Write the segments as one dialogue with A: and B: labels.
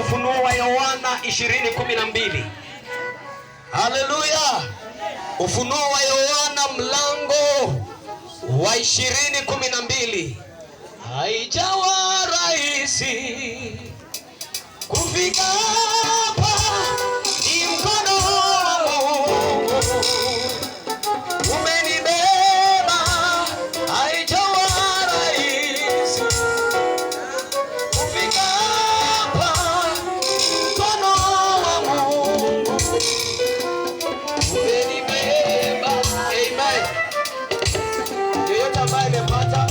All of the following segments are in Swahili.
A: Ufunuo wa Yohana 20:12. Haleluya. Ufunuo wa Yohana mlango wa 20:12. Haijawa rahisi kufika hapa, ni mkono umenibeba. Haijawa rahisi kufika hapa, mkono wa Mungu umenibeba. Amen. Yeyote ambaye amepata,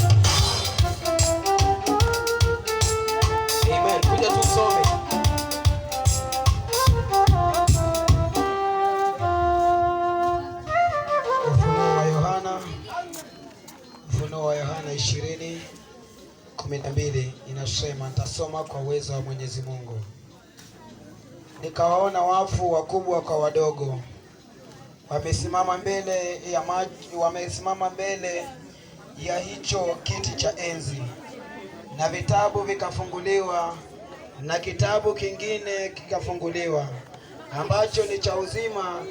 A: amen, kuja tusome. Ufunuo wa Yohana 20:12 inasema, nitasoma kwa uwezo wa Mwenyezi Mungu. Nikawaona wafu wakubwa kwa wadogo wamesimama mbele ya hicho kiti cha enzi, na vitabu vikafunguliwa, na kitabu kingine kikafunguliwa ambacho ni cha uzima,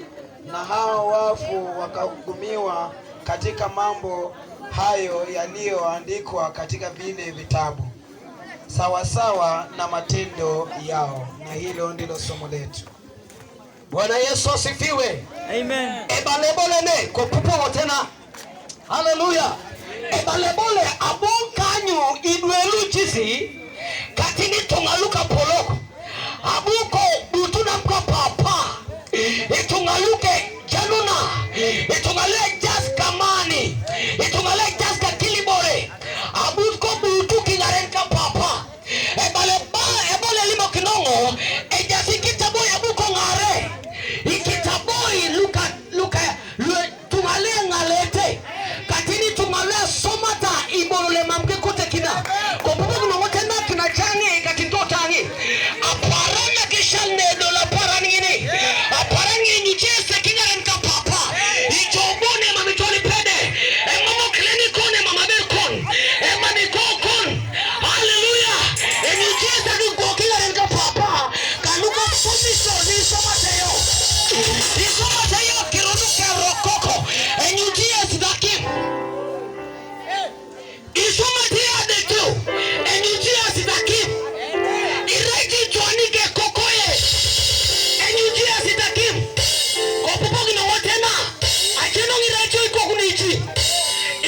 A: na hao wafu wakahukumiwa katika mambo hayo yaliyoandikwa katika vile vitabu, sawasawa na matendo yao. Na hilo ndilo somo letu. Bwana Yesu asifiwe. Amen. Ebalebole ne kopupo tena. Haleluya. Ebalebole abonkanyu idwelu chisi katini tungaluka poloko. Abuko butuna mko papa. Itungaluke januna. Itungale jas kamani. Itungale jas kakilibore. Abuko butu kingarenka papa. Ebole limo kinongo. Ejasi kitabu yabuko ngare. Ikitaboi luka tungale ngalete. Katini tungale somata ibolole mamke kote kina. Kopupo kunamote na kinachani kakintotani. Aparana kishane dola parani gini. Aparani nyuchese kingarenka papa. Ichobone mamitoni pede. Emamo klinikone mamabekon. Emanikokon. Haleluya. Enyuchese duko kingarenka papa. Kanuka sumiso ni somateo. Ni somateo kironuke rokoko. Enyuchese dakim. Isomatea detu. Enyuchese dakim. Ireki tuanike kokoye. Enyuchese dakim. Kopupogi na watena. Acheno ngiracho ikokunichi.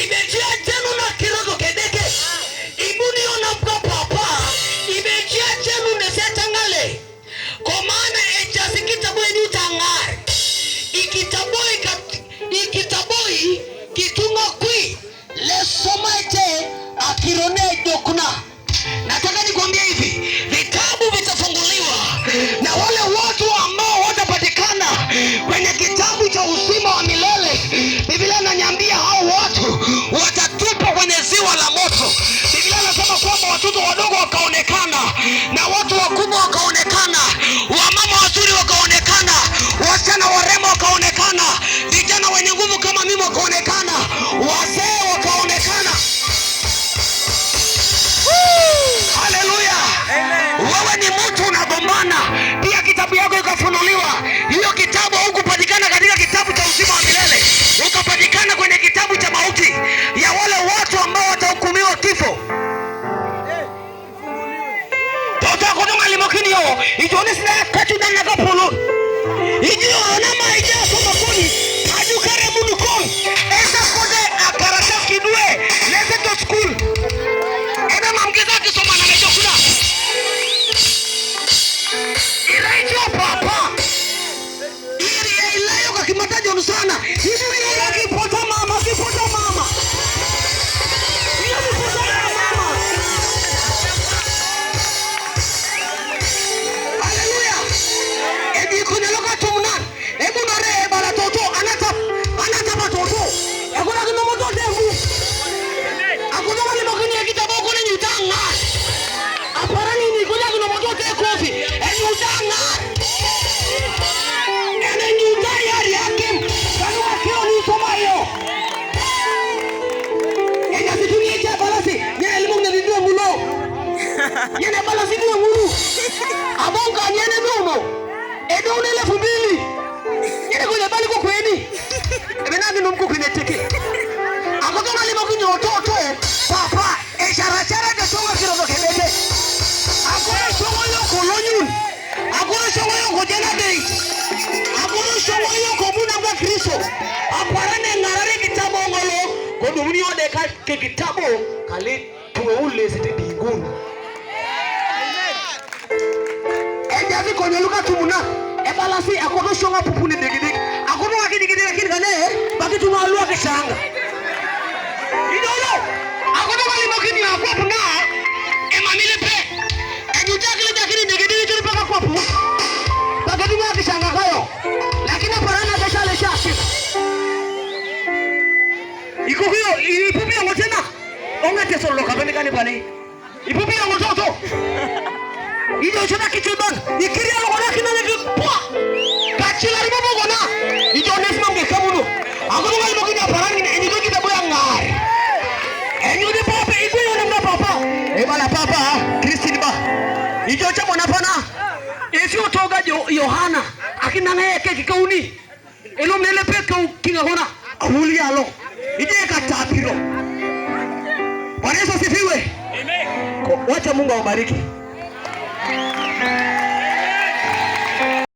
A: Ibechia chenu na kirogo kedeke. Ibuni ona papa. Ibechia chenu nesetangale. Komana echasi kitabu enyu tangare. Ikitaboi kitunga kui. Lesomaete akirone dokuna. Nataka nikwambie hivi, vitabu vitafunguliwa, na wale watu ambao watapatikana kwenye kitabu cha uzima wa milele, Biblia inaniambia hao watu watatupwa kwenye ziwa la moto. Biblia inasema kwamba watoto wadogo wakaonekana, na watu wakubwa wakaonekana, wamama wazuri wakaonekana, wasichana warembo wakaonekana, vijana wenye nguvu kama mimi wakaonekana, wazee wakaonekana. Haleluya. Wewe ni mtu unagombana, pia kitabu yako ikafunuliwa. Hiyo kitabu hukupatikana katika kitabu cha uzima wa milele, ukapatikana kwenye kitabu cha mauti ya wale watu ambao watahukumiwa kifo. Toto kodoma limokinio ijoni sina katu dana kapolo. Ijio onama ijia somakoni adukare munukon. Esa kode akarasa kidwe lese to school. Eda mamgeza kisoma na mejokuna. Ilaitio papa. chara de songa kirogo kebete. Akoro songo yo kolonyu. Akoro songo yo kojena dei. Akoro songo yo komuna kwa Kristo. Aparane ngarare kitabu ngolo. Kodumuni ode ka kitabu kali tuwe ule siti binguni. Ejazi konyoluka tumuna. Ebalasi akoro songa pupuni degedege. Akoro wakidegedege lakini kane baki tumalua kishanga. Idolo. Akoro kali makini akwa puna. Emamile pe. Ejutakile dakini degedege tuli paka kwa pu. Baki tumalua kishanga kayo. Lakini parana kesha lesha shika. Iko hiyo ipupi yango tena. Onga teso loka bani kani bani. Ipupi yango toto. Ijo chona kichibang. Ikiri yango kona kina negi pua. Kachila ribo bogona. Ijo nesma mge kamuno. Akoro kali makini aparani enyigo kita boya ngar. Enyudi papa iku yona papa. Ebala papa Christine ba. Ijo chamo na pana. Esi otoga Yohana. Akina ngaye keki kauni. Elo mele pe kau kinga hona. Ahuli alo. Ije katapiro. Bwana Yesu asifiwe. Amen. Wacha Mungu awabariki.